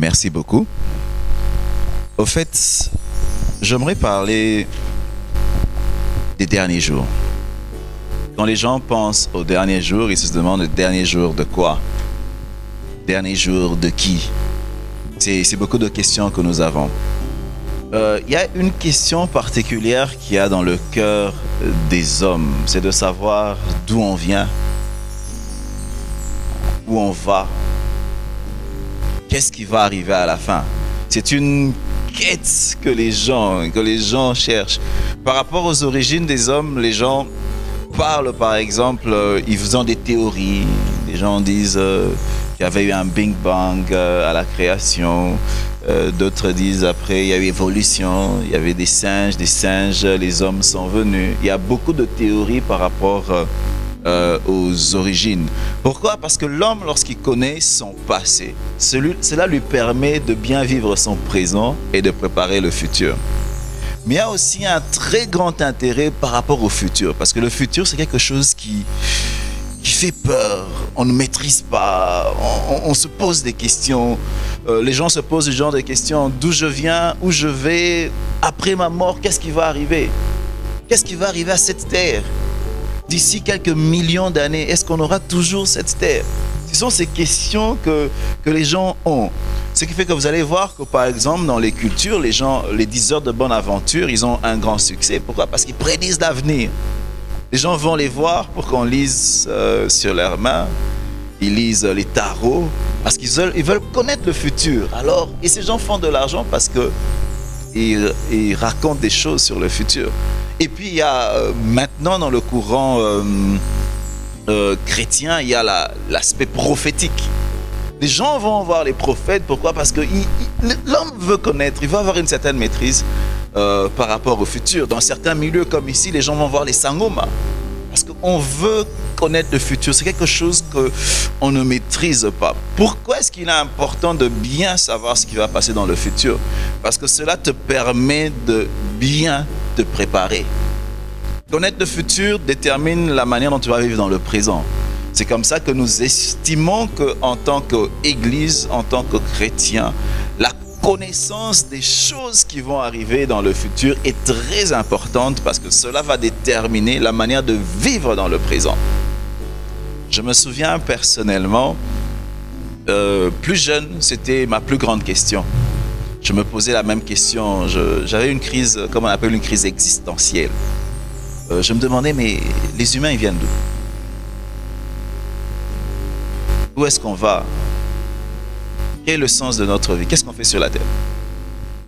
Merci beaucoup. Au fait, j'aimerais parler des derniers jours. Quand les gens pensent aux derniers jours, ils se demandent le dernier jour de quoi? Dernier jour de qui? C'est beaucoup de questions que nous avons. Il y a une question particulière qu'il y a dans le cœur des hommes, c'est de savoir d'où on vient, où on va, qu'est-ce qui va arriver à la fin. C'est une quête que les gens cherchent. Par rapport aux origines des hommes, les gens parlent, par exemple, ils ont des théories. Les gens disent qu'il y avait eu un Big Bang à la création. D'autres disent après il y a eu évolution, il y avait des singes, les hommes sont venus. Il y a beaucoup de théories par rapport aux origines. Pourquoi? Parce que l'homme, lorsqu'il connaît son passé, cela lui permet de bien vivre son présent et de préparer le futur. Mais il y a aussi un très grand intérêt par rapport au futur, parce que le futur, c'est quelque chose qui fait peur, on ne maîtrise pas, on se pose des questions, les gens se posent ce genre de questions, d'où je viens, où je vais, après ma mort, qu'est-ce qui va arriver? Qu'est-ce qui va arriver à cette terre? D'ici quelques millions d'années, est-ce qu'on aura toujours cette terre? Ce sont ces questions que les gens ont. Ce qui fait que vous allez voir que, par exemple, dans les cultures, les gens, les diseurs de bonne aventure, ils ont un grand succès. Pourquoi? Parce qu'ils prédisent l'avenir. Les gens vont les voir pour qu'on lise sur leurs mains. Ils lisent les tarots parce qu'ils veulent connaître le futur. Alors, et ces gens font de l'argent parce qu'ils racontent des choses sur le futur. Et puis, il y a maintenant dans le courant chrétien, il y a l'aspect prophétique. Les gens vont voir les prophètes. Pourquoi? Parce que l'homme veut connaître, il veut avoir une certaine maîtrise par rapport au futur. Dans certains milieux comme ici, les gens vont voir les sangoma. Parce qu'on veut connaître le futur. C'est quelque chose qu'on ne maîtrise pas. Pourquoi est-ce qu'il est important de bien savoir ce qui va passer dans le futur? Parce que cela te permet de bien te préparer. Connaître le futur détermine la manière dont tu vas vivre dans le présent. C'est comme ça que nous estimons qu'en tant qu'Église, en tant que chrétien, la connaissance des choses qui vont arriver dans le futur est très importante parce que cela va déterminer la manière de vivre dans le présent. Je me souviens personnellement, plus jeune, c'était ma plus grande question. Je me posais la même question. J'avais une crise, comme on appelle une crise existentielle. Je me demandais, mais les humains, ils viennent d'où? Où est-ce qu'on va? Quel est le sens de notre vie? Qu'est-ce qu'on fait sur la terre?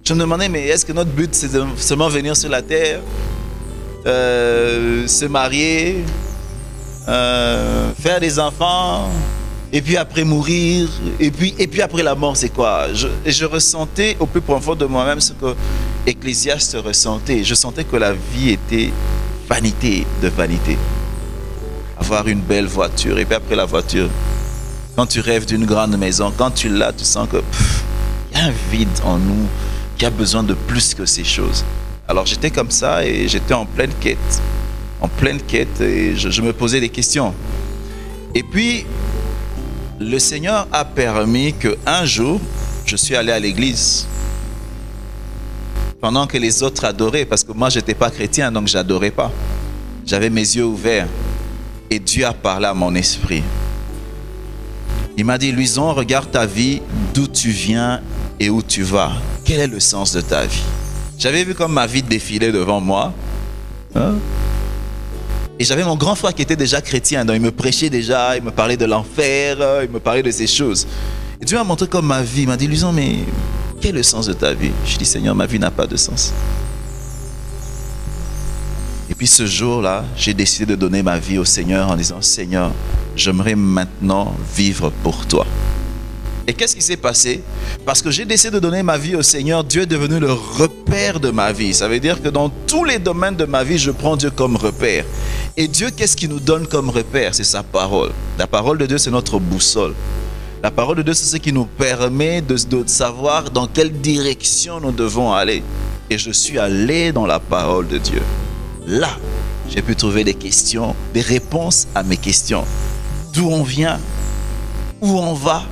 Je me demandais, mais est-ce que notre but, c'est de seulement venir sur la terre, se marier, faire des enfants, et puis après mourir, et puis après la mort, c'est quoi? Je ressentais au plus profond de moi-même ce que Ecclésiaste ressentait. Je sentais que la vie était vanité de vanité. Avoir une belle voiture, et puis après la voiture, quand tu rêves d'une grande maison, quand tu l'as, tu sens que y a un vide en nous qui a besoin de plus que ces choses. Alors j'étais comme ça et j'étais en pleine quête et je me posais des questions. Et puis le Seigneur a permis qu'un jour, je suis allé à l'église pendant que les autres adoraient, parce que moi j'étais pas chrétien, donc j'adorais pas. J'avais mes yeux ouverts et Dieu a parlé à mon esprit. Il m'a dit, Louison, regarde ta vie, d'où tu viens et où tu vas. Quel est le sens de ta vie? J'avais vu comme ma vie défilait devant moi. Et j'avais mon grand frère qui était déjà chrétien. Donc il me prêchait déjà, il me parlait de l'enfer, il me parlait de ces choses. Et Dieu m'a montré comme ma vie. Il m'a dit, Louison, mais quel est le sens de ta vie? Je dis, Seigneur, ma vie n'a pas de sens. Et puis ce jour-là, j'ai décidé de donner ma vie au Seigneur en disant, Seigneur, j'aimerais maintenant vivre pour toi. Et qu'est-ce qui s'est passé? Parce que j'ai décidé de donner ma vie au Seigneur, Dieu est devenu le repère de ma vie. Ça veut dire que dans tous les domaines de ma vie, je prends Dieu comme repère. Et Dieu, qu'est-ce qu'il nous donne comme repère? C'est sa parole. La parole de Dieu, c'est notre boussole. La parole de Dieu, c'est ce qui nous permet de savoir dans quelle direction nous devons aller. Et je suis allé dans la parole de Dieu. Là, j'ai pu trouver des questions, des réponses à mes questions. D'où on vient? Où on va?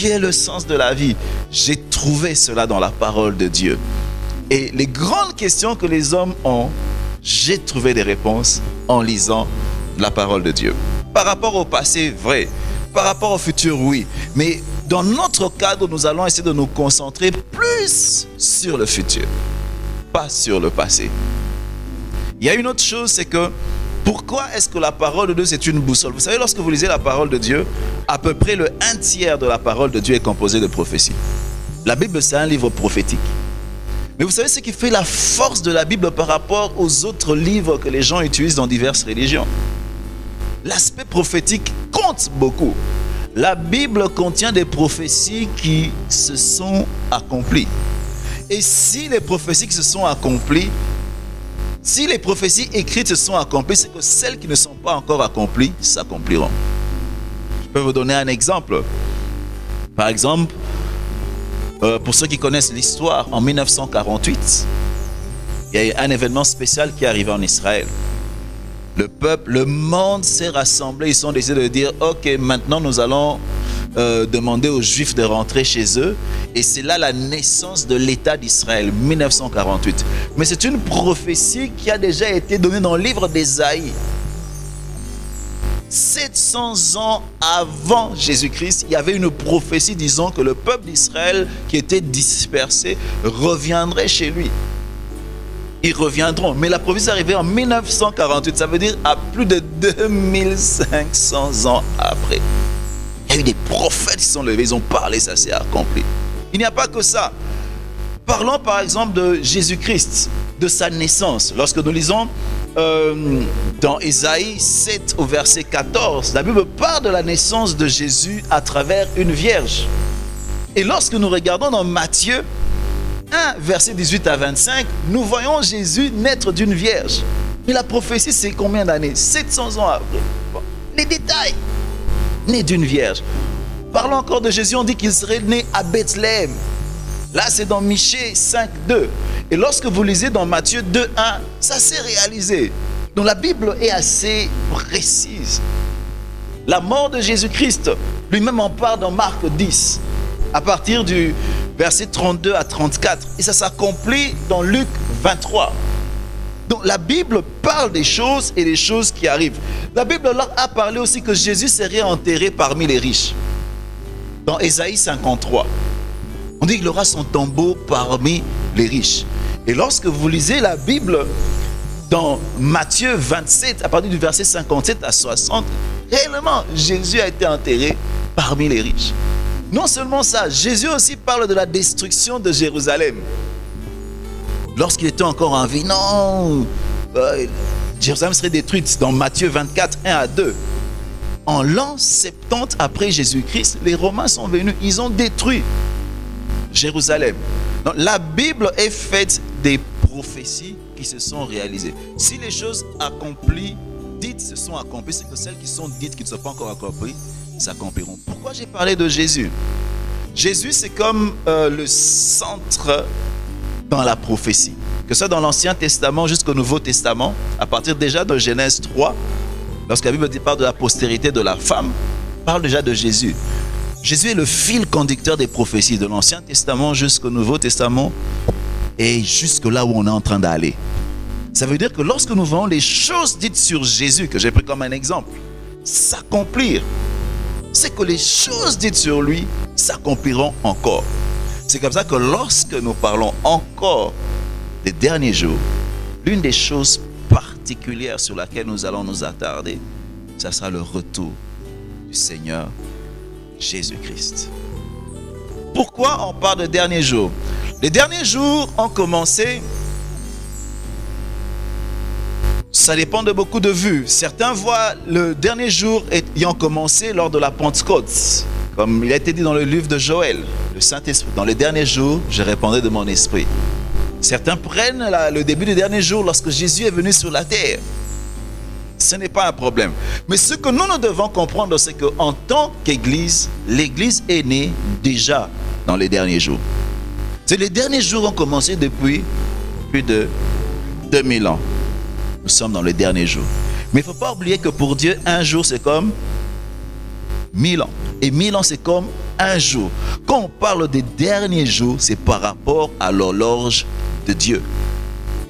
Quel est le sens de la vie? J'ai trouvé cela dans la parole de Dieu. Et les grandes questions que les hommes ont, j'ai trouvé des réponses en lisant la parole de Dieu. Par rapport au passé, vrai. Par rapport au futur, oui. Mais dans notre cadre, nous allons essayer de nous concentrer plus sur le futur, pas sur le passé. Il y a une autre chose, c'est que pourquoi est-ce que la parole de Dieu c'est une boussole? Vous savez, lorsque vous lisez la parole de Dieu, à peu près le 1/3 de la parole de Dieu est composé de prophéties. La Bible, c'est un livre prophétique. Mais vous savez ce qui fait la force de la Bible par rapport aux autres livres que les gens utilisent dans diverses religions? L'aspect prophétique compte beaucoup. La Bible contient des prophéties qui se sont accomplies. Et si les prophéties qui se sont accomplies, si les prophéties écrites se sont accomplies, c'est que celles qui ne sont pas encore accomplies s'accompliront. Je peux vous donner un exemple. Par exemple, pour ceux qui connaissent l'histoire, en 1948, il y a un événement spécial qui est arrivé en Israël. Le peuple, le monde s'est rassemblé. Ils ont décidé de dire, ok, maintenant nous allons demander aux Juifs de rentrer chez eux. Et c'est là la naissance de l'État d'Israël, 1948. Mais c'est une prophétie qui a déjà été donnée dans le livre d'Ésaïe. 700 ans avant Jésus-Christ, il y avait une prophétie disant que le peuple d'Israël qui était dispersé reviendrait chez lui. Ils reviendront. Mais la prophétie est arrivée en 1948. Ça veut dire à plus de 2500 ans après. Il y a eu des prophètes qui sont levés, ils ont parlé, ça s'est accompli. Il n'y a pas que ça. Parlons par exemple de Jésus-Christ, de sa naissance. Lorsque nous lisons dans Ésaïe 7 au verset 14, la Bible parle de la naissance de Jésus à travers une vierge. Et lorsque nous regardons dans Matthieu 1, verset 18 à 25, nous voyons Jésus naître d'une vierge. Mais la prophétie, c'est combien d'années? 700 ans après. Bon, les détails. Né d'une vierge. Parlons encore de Jésus, on dit qu'il serait né à Bethléem. Là, c'est dans Michée 5, 2. Et lorsque vous lisez dans Matthieu 2, 1, ça s'est réalisé. Donc la Bible est assez précise. La mort de Jésus-Christ, lui-même en parle dans Marc 10, à partir du verset 32 à 34. Et ça s'accomplit dans Luc 23. Donc la Bible parle des choses et des choses qui arrivent. La Bible a parlé aussi que Jésus serait enterré parmi les riches. Dans Ésaïe 53, on dit qu'il aura son tombeau parmi les riches. Et lorsque vous lisez la Bible dans Matthieu 27, à partir du verset 57 à 60, réellement, Jésus a été enterré parmi les riches. Non seulement ça, Jésus aussi parle de la destruction de Jérusalem. Lorsqu'il était encore en vie, non, Jérusalem serait détruite. Dans Matthieu 24, 1 à 2. En l'an 70 après Jésus-Christ, les Romains sont venus, ils ont détruit Jérusalem. Donc, la Bible est faite des prophéties qui se sont réalisées. Si les choses accomplies, dites, se sont accomplies, c'est que celles qui sont dites, qui ne sont pas encore accomplies, s'accompliront. Pourquoi j'ai parlé de Jésus? Jésus, c'est comme le centre dans la prophétie. Que ce soit dans l'Ancien Testament jusqu'au Nouveau Testament, à partir déjà de Genèse 3, lorsque la Bible parle de la postérité de la femme, parle déjà de Jésus. Jésus est le fil conducteur des prophéties de l'Ancien Testament jusqu'au Nouveau Testament et jusque là où on est en train d'aller. Ça veut dire que lorsque nous voyons les choses dites sur Jésus, que j'ai pris comme un exemple, s'accomplir, c'est que les choses dites sur lui s'accompliront encore. C'est comme ça que lorsque nous parlons encore des derniers jours, l'une des choses particulières sur laquelle nous allons nous attarder, ça sera le retour du Seigneur Jésus-Christ. Pourquoi on parle de derniers jours? Les derniers jours ont commencé, ça dépend de beaucoup de vues. Certains voient le dernier jour ayant commencé lors de la Pentecôte, comme il a été dit dans le livre de Joël, le Saint-Esprit. Dans les derniers jours, je répandrai de mon esprit. Certains prennent le début des derniers jours lorsque Jésus est venu sur la terre. Ce n'est pas un problème. Mais ce que nous devons comprendre, c'est qu'en tant qu'Église, l'Église est née déjà dans les derniers jours. Les derniers jours ont commencé depuis plus de 2000 ans. Nous sommes dans les derniers jours. Mais il ne faut pas oublier que pour Dieu, un jour, c'est comme 1000 ans. Et 1000 ans, c'est comme un jour. Quand on parle des derniers jours, c'est par rapport à l'horloge de Dieu.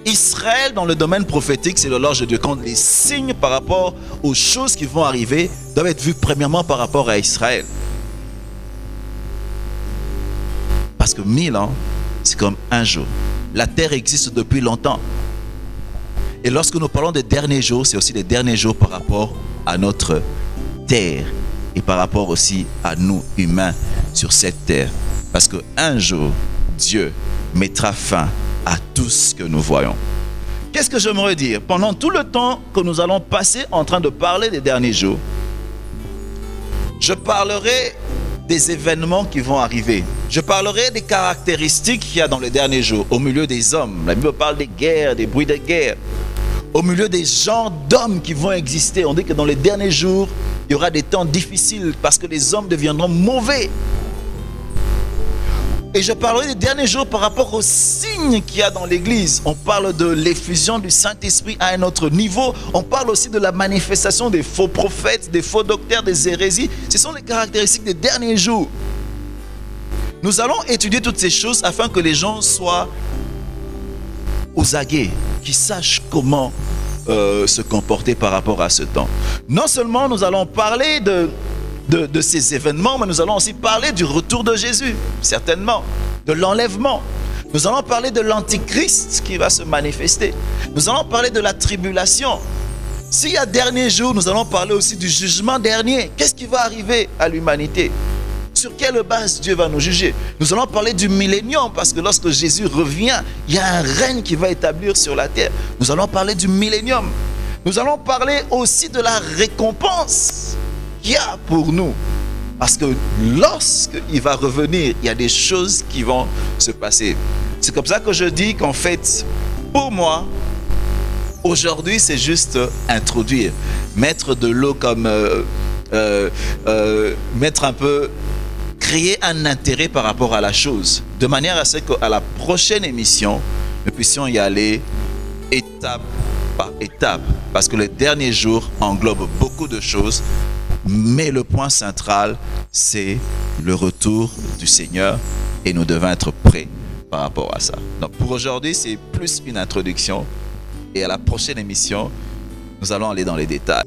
Israël, dans le domaine prophétique, c'est l'horloge de Dieu. Quand les signes par rapport aux choses qui vont arriver doivent être vus premièrement par rapport à Israël. Parce que 1000 ans, c'est comme un jour. La terre existe depuis longtemps. Et lorsque nous parlons des derniers jours, c'est aussi les derniers jours par rapport à notre terre et par rapport aussi à nous, humains, sur cette terre. Parce qu'un jour, Dieu mettra fin à tout ce que nous voyons. Qu'est-ce que j'aimerais dire? Pendant tout le temps que nous allons passer en train de parler des derniers jours, je parlerai des événements qui vont arriver. Je parlerai des caractéristiques qu'il y a dans les derniers jours, au milieu des hommes. La Bible parle des guerres, des bruits de guerre. Au milieu des genres d'hommes qui vont exister. On dit que dans les derniers jours, il y aura des temps difficiles parce que les hommes deviendront mauvais. Et je parlerai des derniers jours par rapport aux signes qu'il y a dans l'Église. On parle de l'effusion du Saint-Esprit à un autre niveau. On parle aussi de la manifestation des faux prophètes, des faux docteurs, des hérésies. Ce sont les caractéristiques des derniers jours. Nous allons étudier toutes ces choses afin que les gens soient aux aguets, qu'ils sachent comment se comporter par rapport à ce temps. Non seulement nous allons parler de ces événements, mais nous allons aussi parler du retour de Jésus, certainement, de l'enlèvement. Nous allons parler de l'antichrist qui va se manifester. Nous allons parler de la tribulation. S'il y a dernier jour, nous allons parler aussi du jugement dernier. Qu'est-ce qui va arriver à l'humanité? Sur quelle base Dieu va nous juger? Nous allons parler du millénium, parce que lorsque Jésus revient, il y a un règne qui va établir sur la terre. Nous allons parler du millénium. Nous allons parler aussi de la récompense qu'il y a pour nous. Parce que lorsqu'il va revenir, il y a des choses qui vont se passer. C'est comme ça que je dis qu'en fait, pour moi, aujourd'hui, c'est juste introduire, mettre de l'eau comme... mettre un peu... créer un intérêt par rapport à la chose, de manière à ce qu'à la prochaine émission, nous puissions y aller étape par étape. Parce que les derniers jours englobent beaucoup de choses. Mais le point central, c'est le retour du Seigneur et nous devons être prêts par rapport à ça. Donc pour aujourd'hui, c'est plus une introduction et à la prochaine émission, nous allons aller dans les détails.